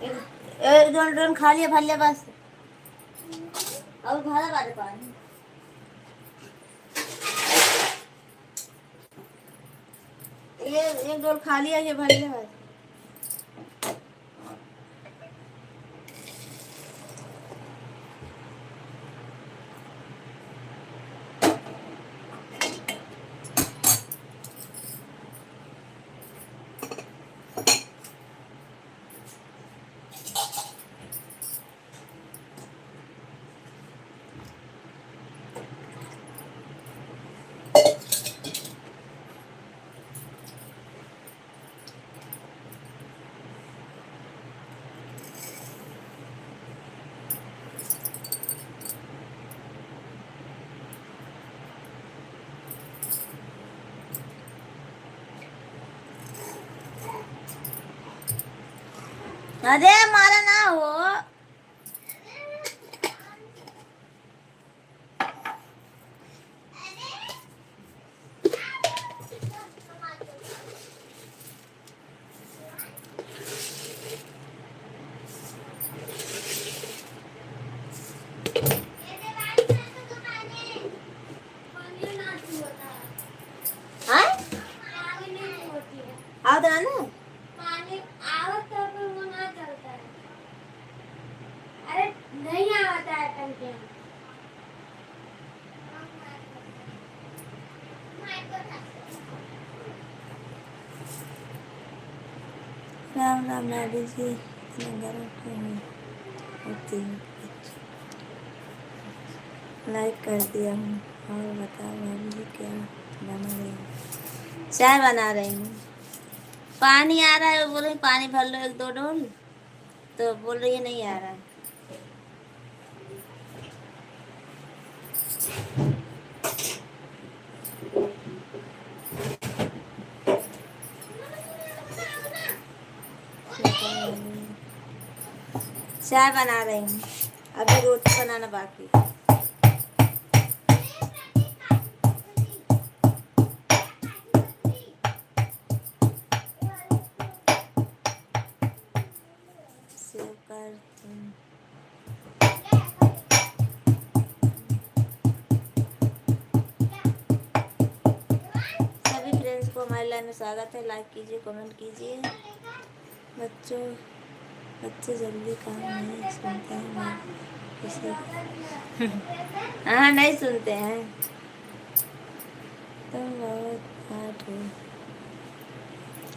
एक दोन ड्रोन खा लिया भर लिया बस। और भाड़ा बारे पानी ये एक डोल खा लिया ये भर लिया बस। अरे मारा ना हो। आओ तो ना पानी आवत तो वो ना चलता है। अरे नहीं आता है टंकी राम राम नाडी जी होती लाइक कर दिया हूँ। और बताओ भाभी जी क्या बना रही हूँ? चाय बना रही हूँ। पानी आ रहा है बोल रही पानी भर लो एक दो डोल तो बोल रही है नहीं आ रहा है। चाय बना रही हूँ अभी रोटी बनाना बाकी। सभी फ्रेंड्स को हमारे लाइव में स्वागत है। लाइक कीजिए कमेंट कीजिए। बच्चे जल्दी काम नहीं सुनते हैं किसी हाँ नहीं सुनते हैं। तुम बहुत स्मार्ट हो।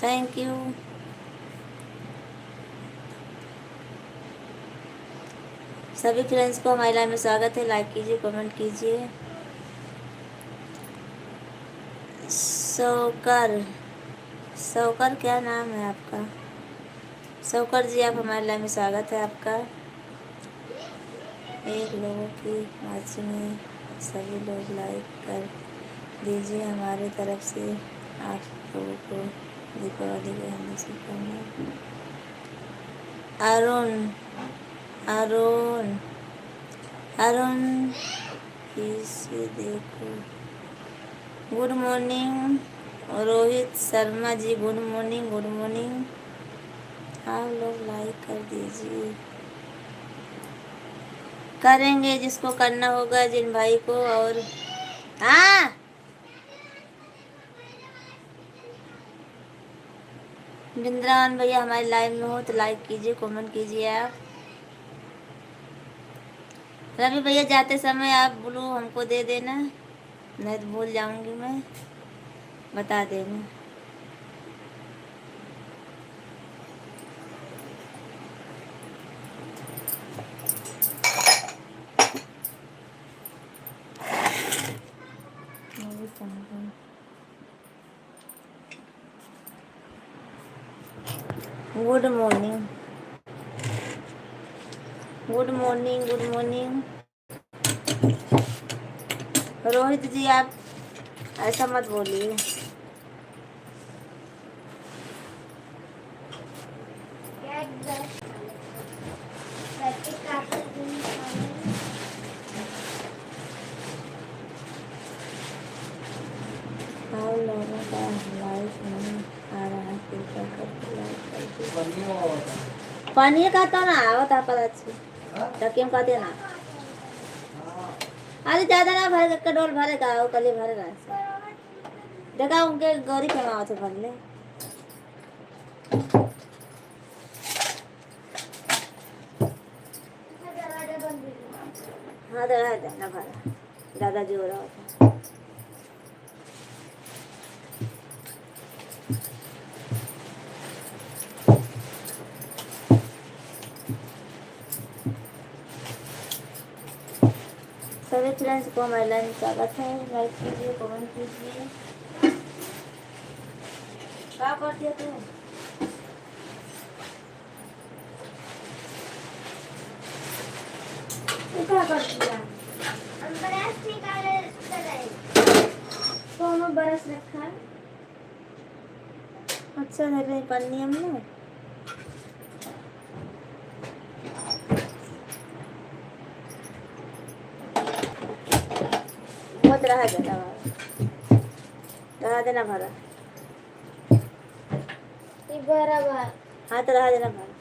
Thank you. सभी फ्रेंड्स को हमारे लाइव में स्वागत है। लाइक कीजिए कमेंट कीजिए। शौकर क्या नाम है आपका? शौकर जी आप हमारे लाइव में स्वागत है आपका। एक लोगों की मैच में सभी लोग लाइक कर दीजिए हमारी तरफ से आप लोगों को दीपावली के हमने शुभकामनाएं। अरुण इसे देखो। Good morning Rohit Sharma ji good morning. आप लोग लाइक कर दीजिए। करेंगे जिसको करना होगा जिन भाई को। और हाँ वृंदावन भैया हमारे लाइव में हो तो लाइक कीजिए कमेंट कीजिए आप। रवि भैया जाते समय आप ब्लू हमको दे देना नहीं तो भूल जाऊंगी मैं बता देना। गुड मॉर्निंग रोहित जी आप ऐसा मत बोलिए। आप लोगों का लाइक नहीं आ रहा है कृपया करके लाइक कर दीजिए। पनीर खाता ना होता पर अच्छी तकियम खाते ना। अरे ज्यादा ना भरे का डोल भरेगा वो कल भरेगा देखा उनके गौरी के माँ से भर ले। हाँ तो रह जाना भरा ज़्यादा जोर होता। सभी फ्रेंड्स को हमारे लाइन में स्वागत है। लाइक कीजिए, कमेंट कीजिए। क्या करती है तू? क्या करती है? ब्रश निकाले तो हम ब्रश रखा है। अच्छा है पन्नी हमने बहुत रहा देना भरा बराबर। हाँ तो रहा देना भरा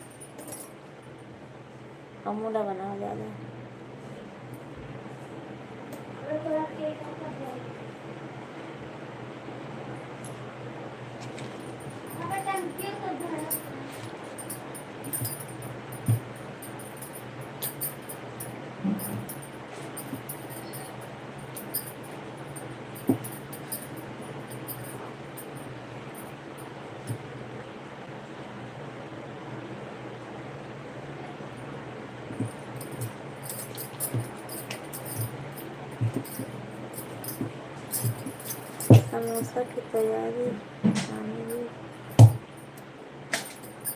अमूला बना ज़्यादा। समोसा की तैयारी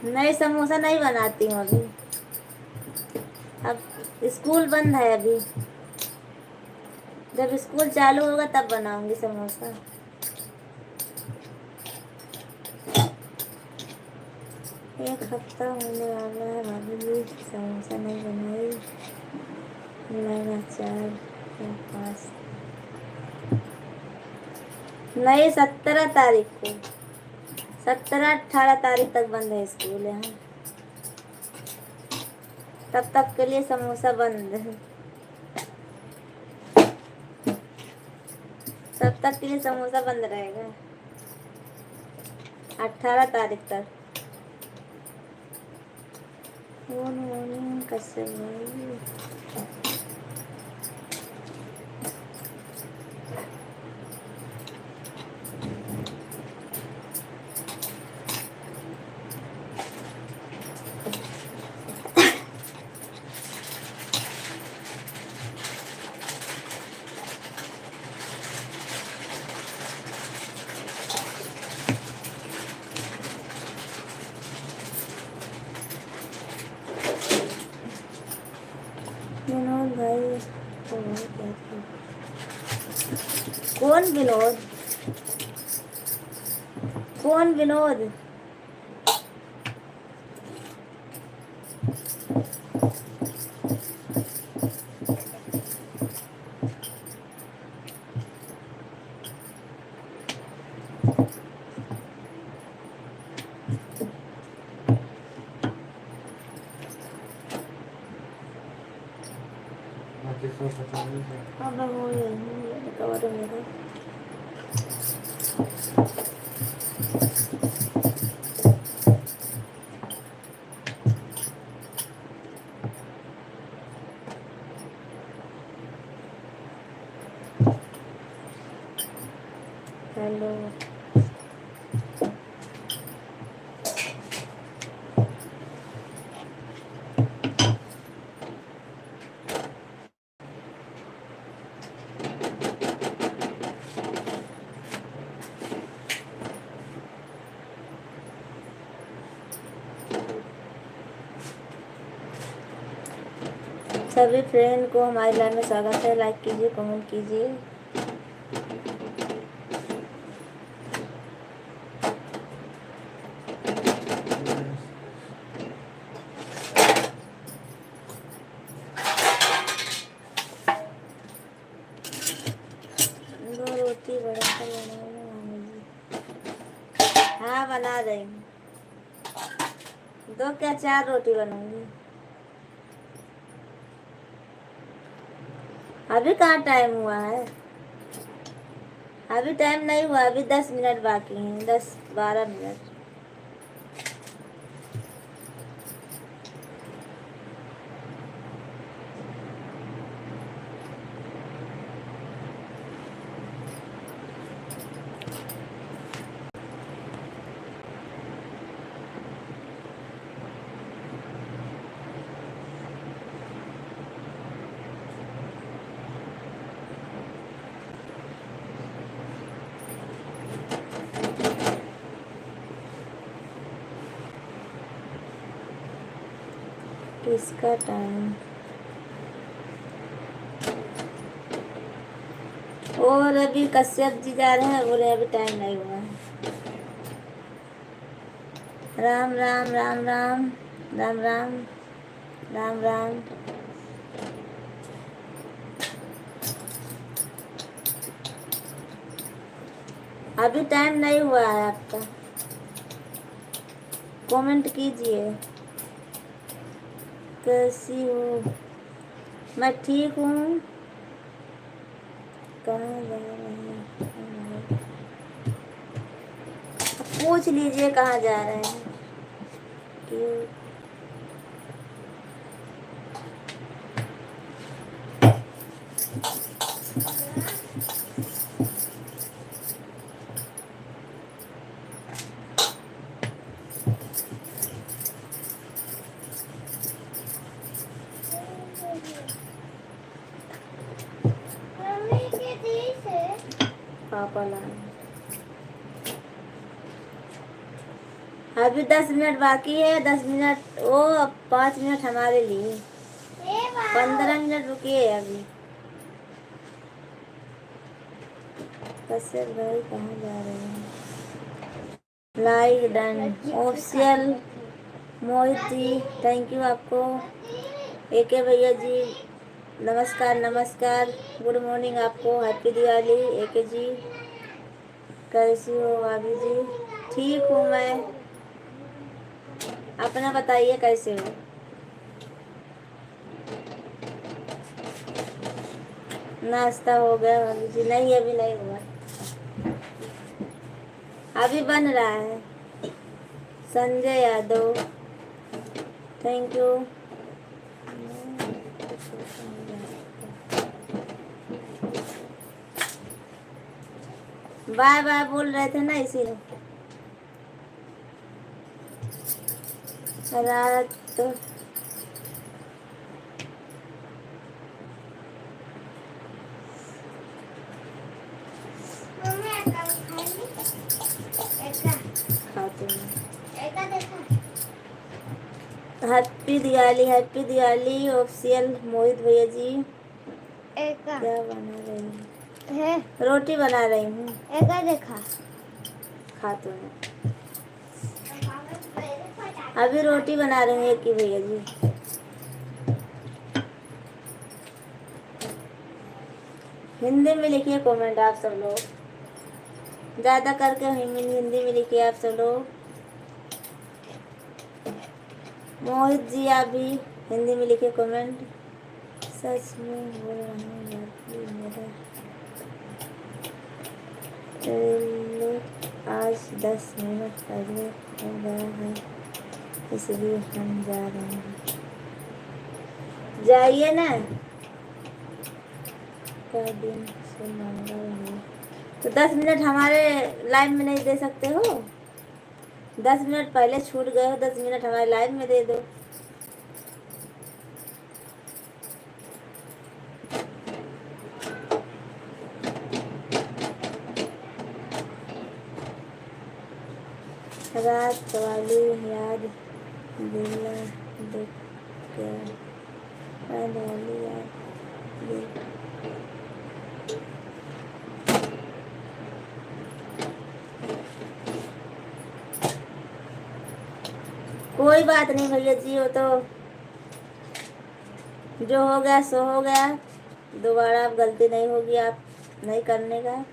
नहीं, समोसा नहीं बनाती हूँ अभी। अब स्कूल बंद है अभी, जब स्कूल चालू होगा तब बनाऊंगी समोसा। एक हफ्ता होने वाला है भाभी जी समोसा नहीं बनाई। लगा 4 या 5 नहीं 17 तारीख को 17-18 तारीख तक बंद है स्कूल यहाँ। तब तक के लिए समोसा बंद है। तब तक के लिए समोसा बंद रहेगा 18 तारीख तक। कैसे विनोद भाई कौन विनोद? कौन विनोद? अब हो कवर मेरा हेलो सभी फ्रेंड को हमारे लाइव में स्वागत है। लाइक कीजिए, कमेंट कीजिए। दो रोटी बड़ा सा बनाना मामी जी। हाँ बना रही हूँ। दो क्या, 4 रोटी बनाऊंगी। अभी कहाँ टाइम हुआ है, अभी टाइम नहीं हुआ, अभी 10 मिनट बाकी हैं, 10-12 मिनट। किसका टाइम, और अभी कश्यप जी जा रहे हैं, बोले अभी टाइम नहीं हुआ है। राम राम राम राम राम राम राम राम। अभी टाइम नहीं हुआ है आपका, कमेंट कीजिए। कैसी हो, मैं ठीक हूँ। कहाँ जा रहे हैं, पूछ लीजिए कहाँ जा रहे हैं। क्यों पापा लाए, अभी 10 मिनट बाकी है, 10 मिनट वो, 5 मिनट हमारे लिए, 15 मिनट रुकिए अभी। कश्यप भाई कहाँ जा रहे हैं, like done official. Mohit ji thank you आपको। एके भैया जी नमस्कार नमस्कार, गुड मॉर्निंग आपको, हैप्पी दिवाली। एके जी कैसी हो भाभी जी, ठीक हूँ मैं, अपना बताइए कैसे हो। नाश्ता हो गया भाभी जी, नहीं अभी नहीं हुआ, अभी बन रहा है। Sanjay Yadav thank you. Bye bye बोल रहे थे ना, इसीलिए रात तो खाते हैं। हैप्पी दिवाली ऑफिशियल मोहित भैया जी। क्या बना रही है, रोटी बना रही हूँ। देखा खाते हैं, अभी रोटी बना रहे हैं कि भैया जी। हिंदी में लिखिए कमेंट आप सब लोग, ज़्यादा करके हिंदी में लिखिए आप सब लोग। मोहित जी आप भी हिंदी में लिखिए कमेंट। सच में बोल रहा हूँ, मेरा ट्रेन आज 10 मिनट पहले हो गया है, इसलिए हम जा रहे हैं। जाइए ना, का दिन से मंगल है, तो 10 मिनट हमारे लाइव में नहीं दे सकते हो, 10 मिनट पहले छूट गए हो, 10 मिनट हमारे लाइव में दे दो। रात वाली याद दिला देख के, रात वाली याद देख। कोई बात नहीं भैया जी, वो तो जो हो गया सो हो गया, दोबारा अब गलती नहीं होगी आप नहीं करने का।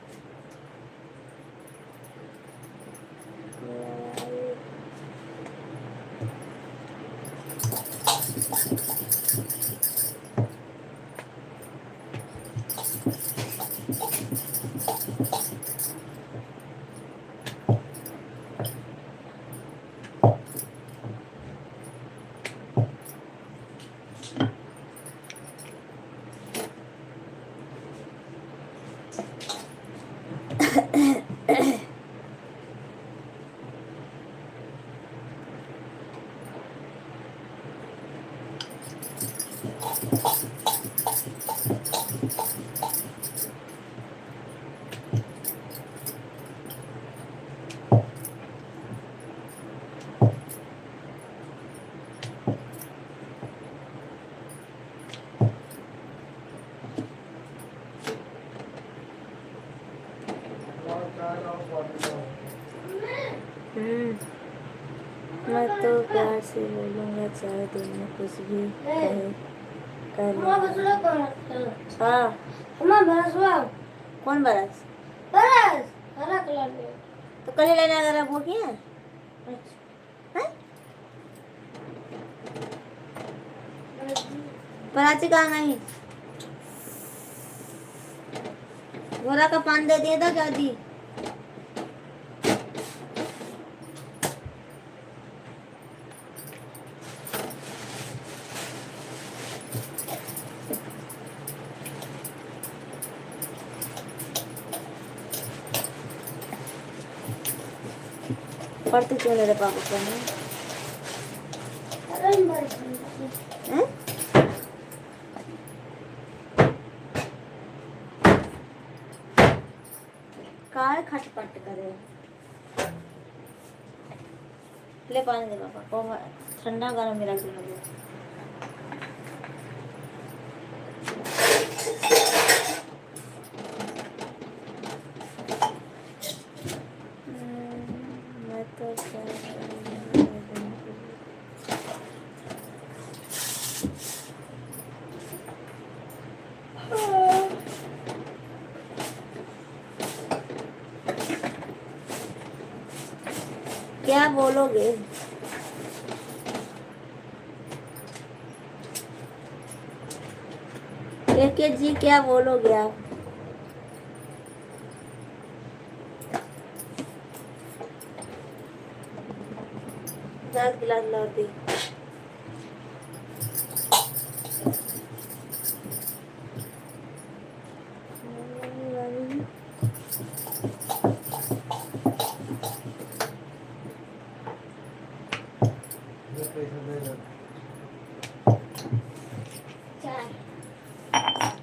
मैं तो प्यार से बोलूँगा, चाहे दिन में कुछ भी कहे कर लेना। हाँ कौन बरस हरा कलर में तो कल ही लेने अगर आप हो गया हैं? प्राची कहाँ गई? गोरा का पान दे दिया था क्या दी? पढ़ती क्यों मेरे पापा को नहीं? हैं? काय खटपट करे? ले पानी दे पापा को, ठंडा गरम मिला के मुझे। मैं तो क्या बोलोगे? के जी क्या बोलोगे आप? दस गिलास लौटी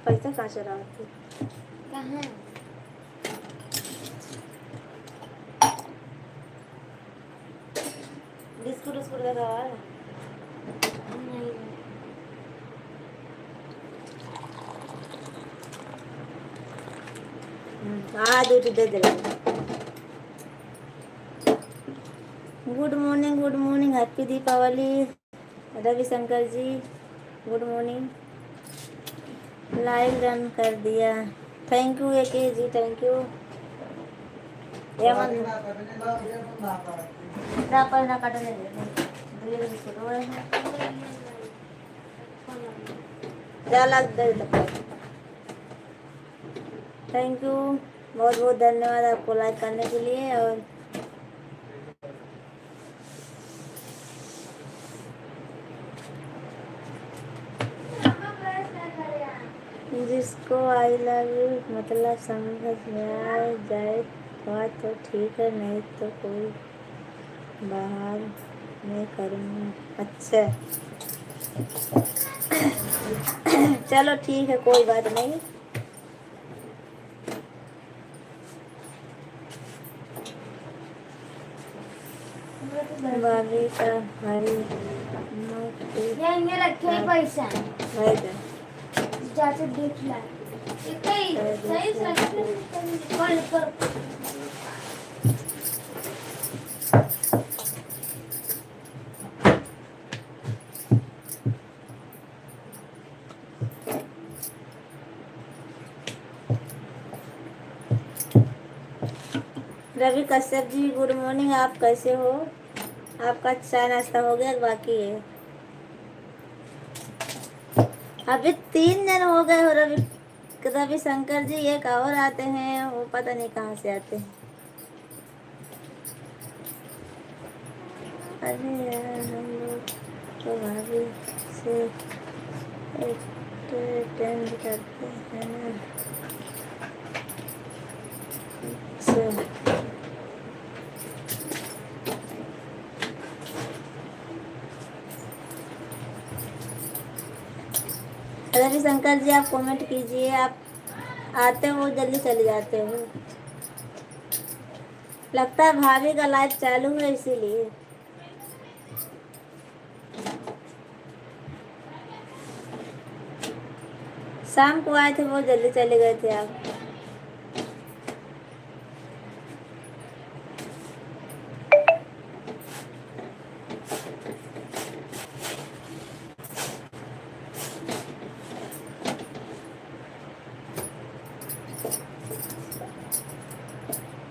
पैसा कहाँ से रहा थी? कहाँ बिस्कुट उस्कुट का खवा नहीं हाँ दूध दे दे। Good morning, happy Deepavali Ravishankar ji, good morning. Live run कर दिया, thank you AK ji, thank you. ना काटने थैंक यू, बहुत बहुत धन्यवाद आपको लाइक करने के लिए। और जिसको आई लव यू मतलब समझ में आ जाए तो ठीक है, नहीं तो कोई बाहर में करूँगा। अच्छा चलो ठीक है, कोई बात नहीं। भाभी का भाई ये रखे पैसा भाई का जाके देख ला सही पर रवि कश्यप जी, गुड मॉर्निंग। आप कैसे हो? आपका चाय नाश्ता हो गया बाकी है? अभी 3 दिन हो गए हो रवि रविशंकर जी। एक और आते हैं, वो पता नहीं कहाँ से आते हैं। अरे यार हम लोग तो भाभी से अटेंड करते हैं ना। अच्छा रविशंकर जी, आप कमेंट कीजिए। आप आते हो जल्दी चले जाते हो। लगता है भाभी का लाइव चालू है इसीलिए। शाम को आए थे, वो जल्दी चले गए थे आप।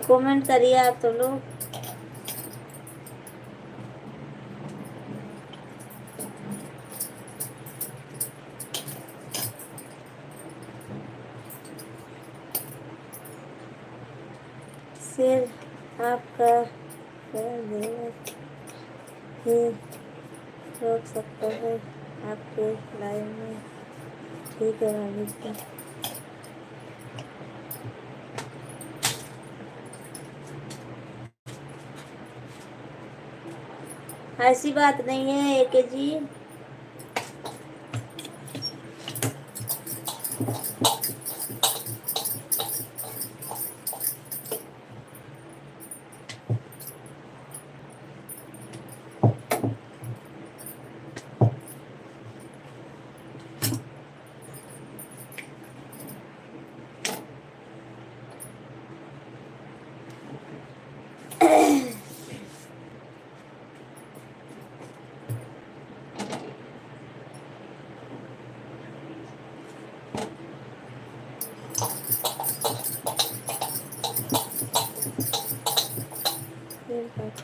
कमेंट करिए आप तो लोग। सिर आपका कर देगा ही रोक सकता है आपके लाइव में। ठीक है भाभी जी। ऐसी बात नहीं है एके जी। फिर बात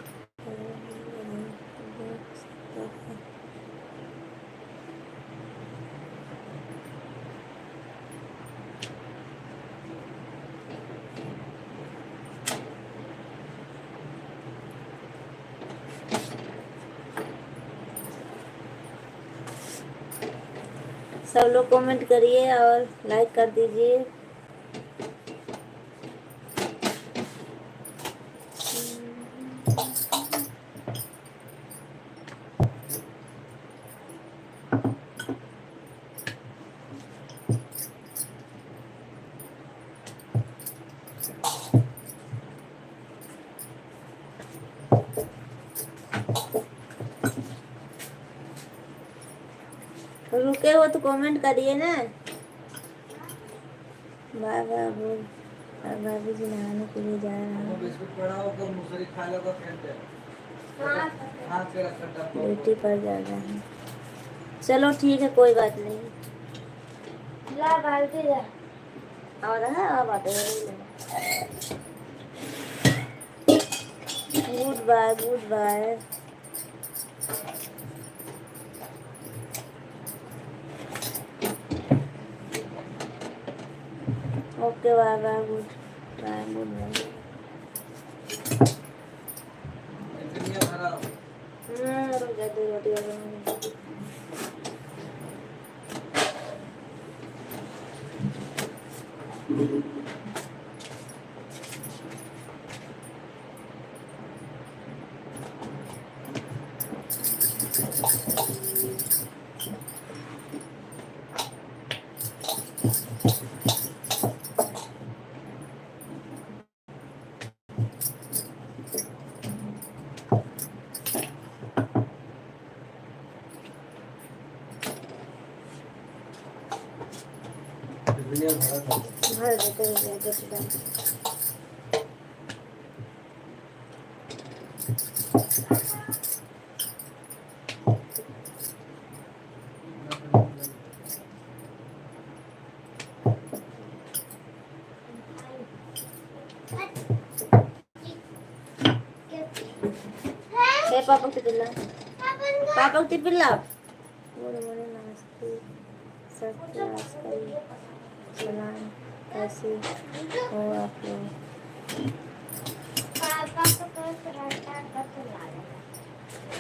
सब लोग कमेंट करिए और लाइक कर दीजिए। रुके हो तो कमेंट करिए ना। बाय बाय बोल। और भाभी जी नहाने के लिए जा रहे हैं। ड्यूटी पर जा रहे हैं। चलो ठीक है, कोई बात नहीं। ला बाल्टी ला। और है अब आते हैं। Goodbye goodbye. Okay bye bye goodbye goodbye. रुक जा, 2 रोटी और बनाऊंगी। भर देते हैं पापा को टिपिल्ला। पापा को टिपिल्ला। नमस्ते सबको आजकल सलाम, कैसे हो आप लोग? पापा को तो रहता का चला लेगा।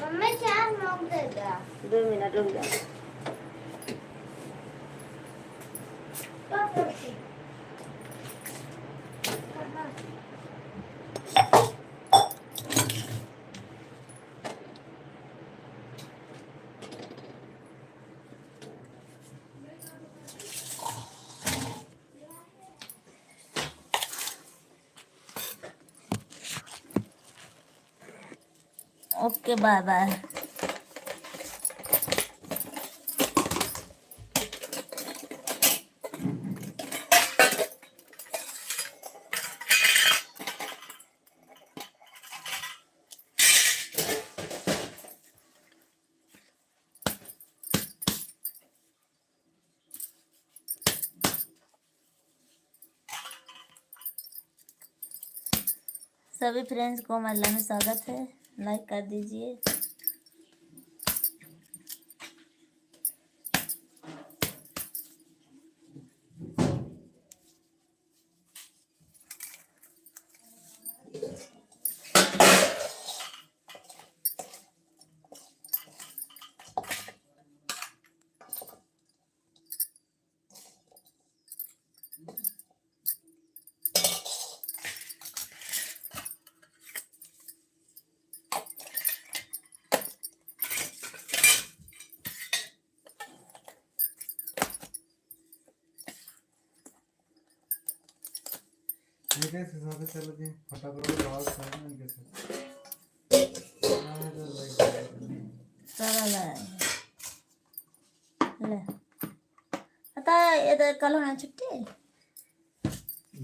मम्मी चार नोक देगा। 2 मिनट रुक जाओ। तो करती। कहाँ? Okay bye bye. सभी फ्रेंड्स को हमारे में स्वागत है, लाइक कर दीजिए। ये कैसे साथे चल दी फटाफट आवाज कर ना कैसे सरल है। ले पता है ये तो कल होना छुट्टी,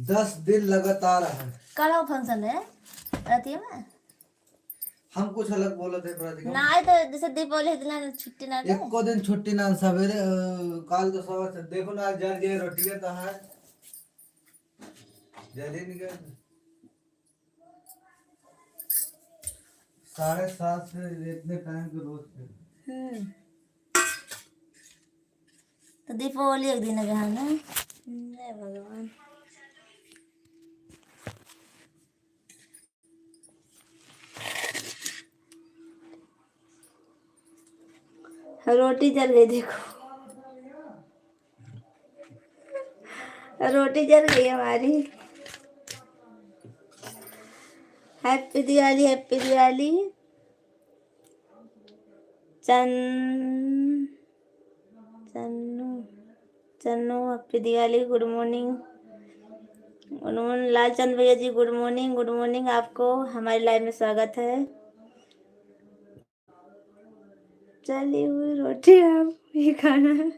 10 दिन लगातार है। कल हो फंक्शन है रात में। हम कुछ अलग बोले थे प्रतिका ना आए तो जैसे दीपावली के दिन छुट्टी ना दे। एक को दिन छुट्टी ना सवेरे काल तो सवेरे से देखो ना आज जल्दी रोटी है तो है जल्दी निकल 7:30 से इतने टाइम के रोज पे तो दीपावली एक दिन है ना। हे भगवान, रोटी जल गई देखो, रोटी जल गई हमारी। Happy Diwali, happy Diwali. Channu Channu happy Diwali, good morning. Good morning Lalchand भैया जी, गुड मॉर्निंग। गुड मॉर्निंग, आपको हमारी लाइव में स्वागत है। चली हुई रोटी आप ये खाना है।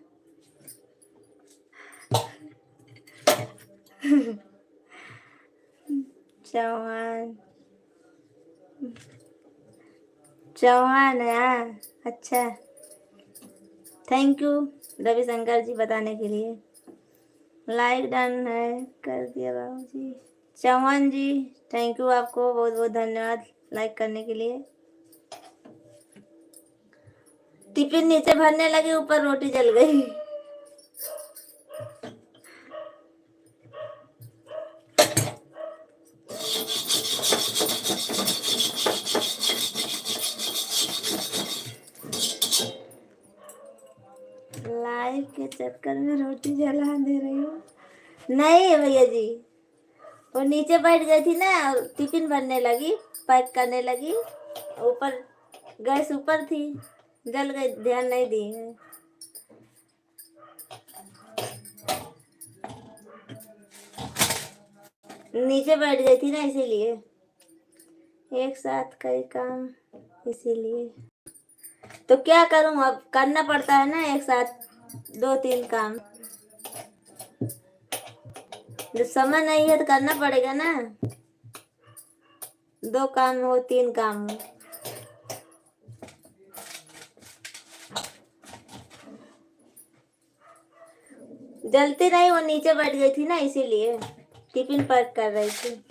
चौहान चौहान है हाँ? अच्छा, थैंक यू रविशंकर जी बताने के लिए। लाइक डन है कर दिया बाबू जी। चौहान जी थैंक यू, आपको बहुत बहुत धन्यवाद लाइक करने के लिए। टिफिन नीचे भरने लगी, ऊपर रोटी जल गई। लाइव के चक्कर में रोटी जला दे रही हूँ। नहीं भैया जी, वो नीचे बैठ गई थी ना और टिफिन भरने लगी, पैक करने लगी, ऊपर गैस ऊपर थी, जल गई, ध्यान नहीं दी है। नीचे बैठ गई थी ना इसीलिए, एक साथ कई काम इसीलिए। तो क्या करूं, अब करना पड़ता है ना एक साथ 2-3 काम। जब समय नहीं है तो करना पड़ेगा ना, 2 काम हो 3 काम हो। जलती नहीं, वो नीचे बैठ गई थी ना इसीलिए, टिफिन पैक कर रही थी।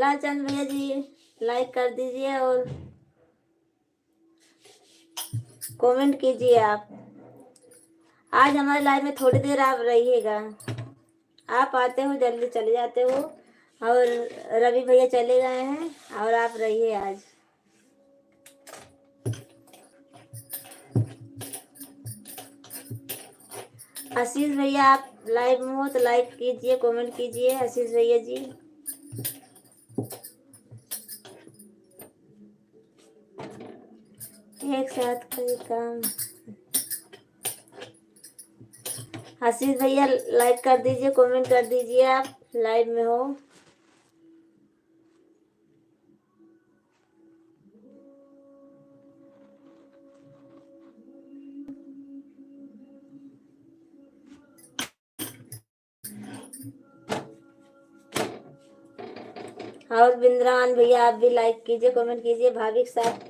लालचंद भैया जी लाइक कर दीजिए और कमेंट कीजिए आप। आज हमारे लाइव में थोड़ी देर आप रहिएगा। आप आते हो जल्दी चले जाते हो, और रवि भैया चले गए हैं, और आप रहिए आज। आशीष भैया आप लाइव में हो तो लाइक कीजिए, कमेंट कीजिए आशीष भैया जी। एक साथ कई काम। आशीष भैया लाइक कर दीजिए, कमेंट कर दीजिए, आप लाइव में हो। और बिंद्रान भैया आप भी लाइक कीजिए, कमेंट कीजिए। भाभी के साथ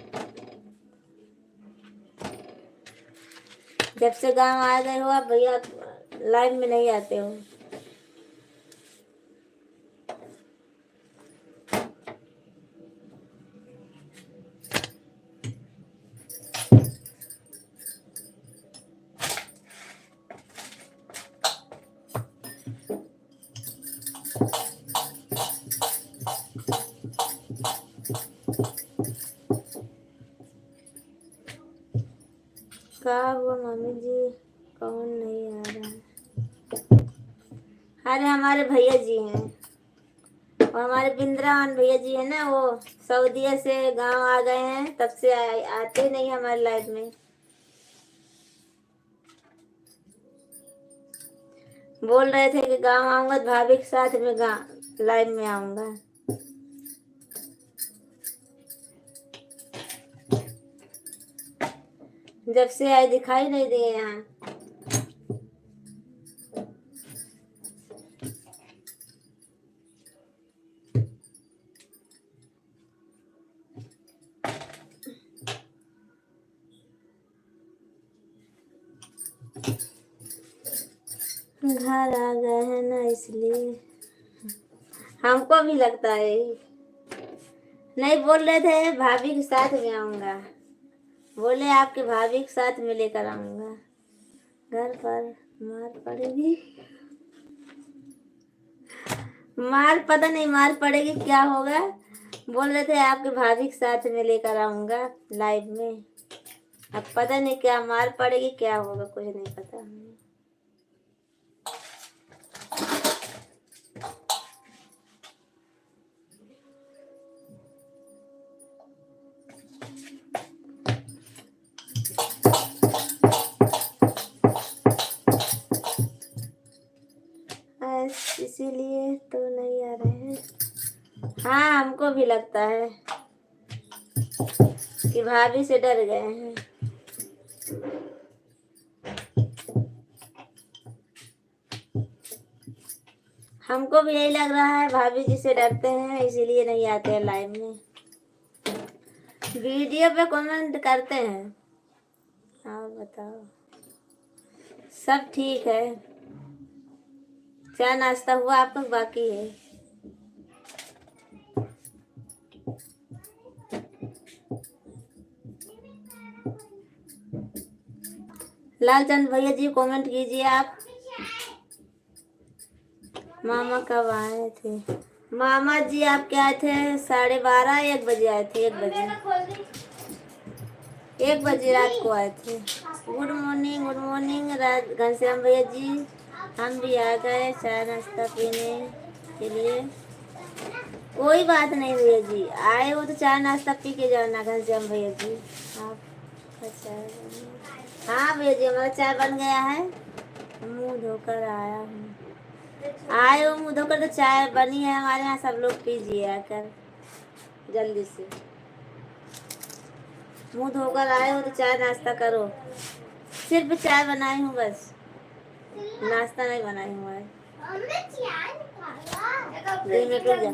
जब से गांव आ गए हो आप भैया लाइव में नहीं आते हो। क्या हुआ मम्मी जी, कौन नहीं आ रहा है? अरे हमारे भैया जी हैं, और हमारे बिंद्रावन भैया जी है ना, वो सऊदीया से गांव आ गए हैं, तब से आते नहीं हमारे लाइफ में। बोल रहे थे कि गांव आऊंगा तो भाभी के साथ में लाइव में आऊंगा। जब से आए दिखाई नहीं दिए यहाँ। घर आ गए हैं ना, इसलिए हमको भी लगता है। नहीं, बोल रहे थे भाभी के साथ में आऊंगा, बोले आपके भाभी के साथ में लेकर आऊंगा। घर पर मार पड़ेगी, मार पता नहीं मार पड़ेगी क्या होगा। बोल रहे थे आपके भाभी के साथ में लेकर आऊंगा लाइव में। अब पता नहीं क्या मार पड़ेगी क्या होगा, कुछ नहीं पता हमें। इसीलिए तो नहीं आ रहे हैं। हाँ, हमको भी लगता है कि भाभी से डर गए हैं। हमको भी यही लग रहा है, भाभी जी से डरते हैं इसीलिए नहीं आते हैं लाइव में। वीडियो पे कमेंट करते हैं। हाँ बताओ, सब ठीक है। चाय नाश्ता हुआ आप लोग बाकी है? लालचंद भैया जी कमेंट कीजिए आप। मामा कब आए थे? मामा जी आपके आए थे 12:30 1 बजे आए थे। 1 बजे रात को आए थे। Good morning, good morning Ghanshyam भैया जी। हम भी आ गए चाय नाश्ता पीने के लिए। कोई बात नहीं भैया जी, आए हो तो चाय नाश्ता पी के जाओ ना घनश्याम भैया जी। आपका चाय? हाँ भैया जी, हमारा चाय बन गया है। मुंह धोकर आया हूँ। आए हो मुंह धोकर, तो चाय बनी है हमारे यहाँ, सब लोग पीजिए आकर जल्दी से। मुंह धोकर आए हो तो चाय नाश्ता करो। सिर्फ चाय बनाई हूँ बस, नाश्ता नहीं बनाई हूँ आज। 2 मिनट रुक जा,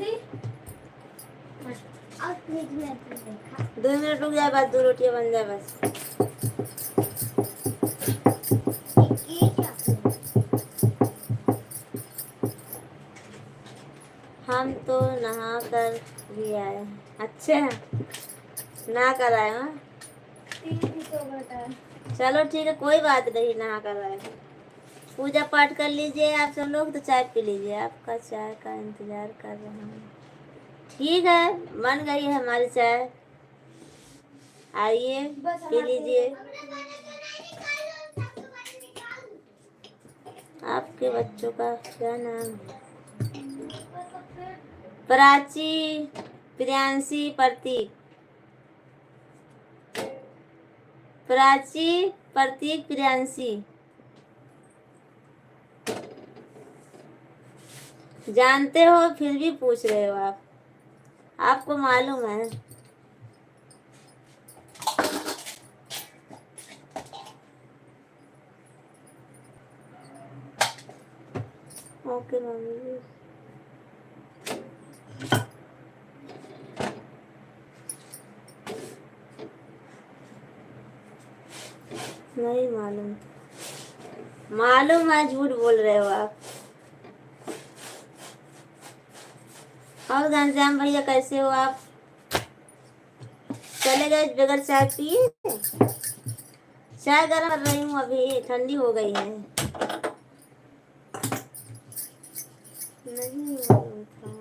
2 मिनट रुक जाए, बस 2 रोटियां बन जाए बस। हम तो नहा नहा कर भी आए। अच्छा, नहा कर आए हाँ। चलो ठीक है, कोई बात नहीं, नहा कर आए। पूजा पाठ कर लीजिए आप सब लोग, तो चाय पी लीजिए, आपका चाय का इंतजार कर रहा हूँ। ठीक है, बन गई है हमारी चाय, आइए पी लीजिए। आपके बच्चों का क्या नाम है? प्राची, प्रियांशी, प्रतीक। प्राची, प्रतीक, प्रियांशी। जानते हो फिर भी पूछ रहे हो आप, आपको मालूम है। ओके मम्मी जी। नहीं मालूम, मालूम है, झूठ बोल रहे हो आप। और घनश्याम भैया कैसे हो आप? चले गए बगैर चाय पिए? चाय गर्म कर रही हूँ, अभी ठंडी हो गई है। नहीं मालूम था।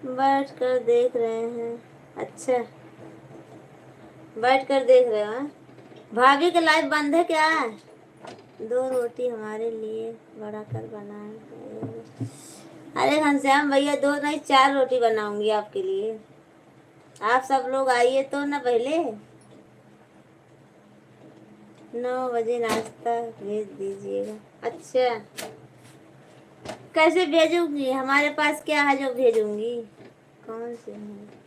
बैठ कर देख रहे हैं। अच्छा, बैठ कर देख रहे हो हाँ? भाभी का लाइव बंद है क्या? 2 रोटी हमारे लिए बड़ा कर बनाए। अरे घनश्याम भैया, 2 नहीं 4 रोटी बनाऊंगी आपके लिए। आप सब लोग आइए तो ना पहले। 9 बजे नाश्ता भेज दीजिएगा। अच्छा, कैसे भेजूंगी? हमारे पास क्या है जो भेजूंगी? कौन से है?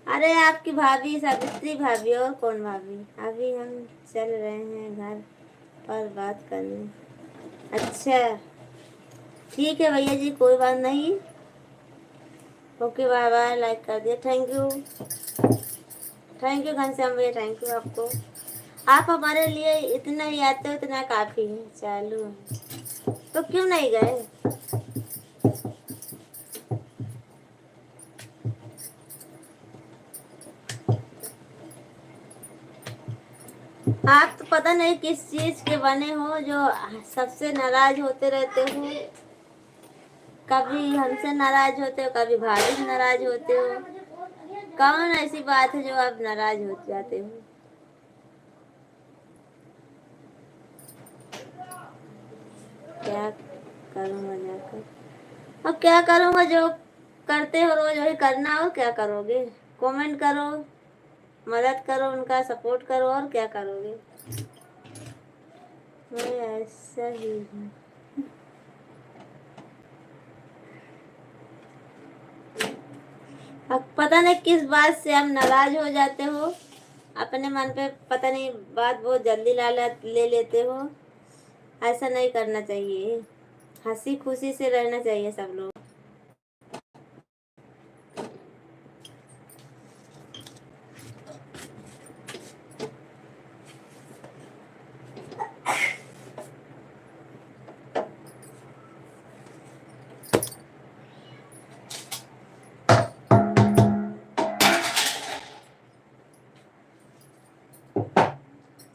अरे आपकी भाभी, सावित्री भाभी, और कौन भाभी? अभी हम चल रहे हैं घर पर बात करने। अच्छा ठीक है भैया जी, कोई बात नहीं। Okay, bye bye. लाइक कर दिया, thank you. Thank you Ghanshyam भैया, थैंक यू आपको। आप हमारे लिए इतना ही आते हो, इतना काफ़ी है। चालू है तो क्यों नहीं गए? आप तो पता नहीं किस चीज़ के बने हो जो सबसे नाराज होते रहते हो। कभी हमसे नाराज होते हो, कभी भाभी से नाराज होते हो। कौन ऐसी बात है जो आप नाराज हो जाते हो? क्या करूँगा जाकर? अब क्या करूँगा? जो करते हो रोज वही करना, और क्या करोगे? कमेंट करो, मदद करो, उनका सपोर्ट करो, और क्या करोगे? मैं ऐसा ही हूँ। अब पता नहीं किस बात से आप नाराज हो जाते हो। अपने मन पे पता नहीं बात बहुत जल्दी ले लेते हो। ऐसा नहीं करना चाहिए, हंसी खुशी से रहना चाहिए सब लोग।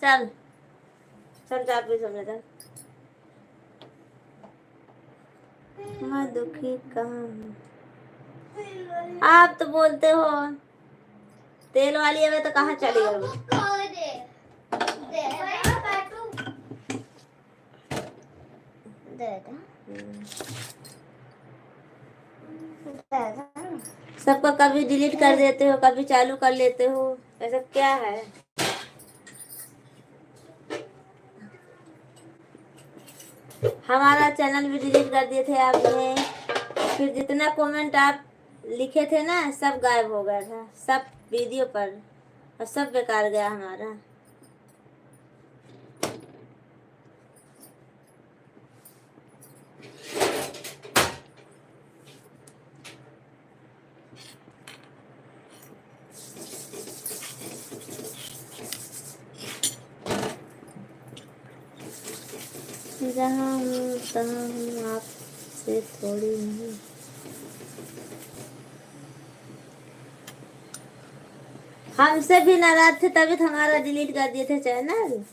चल चल, चाप भी समझ जा। मैं दुखी कहाँ हूँ? आप तो बोलते हो तेल वाली है, तो कहाँ चली गई? सबको कभी डिलीट कर देते हो, कभी चालू कर लेते हो, ऐसा क्या है? हमारा चैनल भी डिलीट कर दिए थे आपने। फिर जितना कमेंट आप लिखे थे ना, सब गायब हो गया था, सब वीडियो पर, और सब बेकार गया हमारा। जहाँ हूँ तहाँ हूँ, आपसे थोड़ी नहीं। हमसे भी नाराज थे तभी तो हमारा डिलीट कर दिए थे चैनल।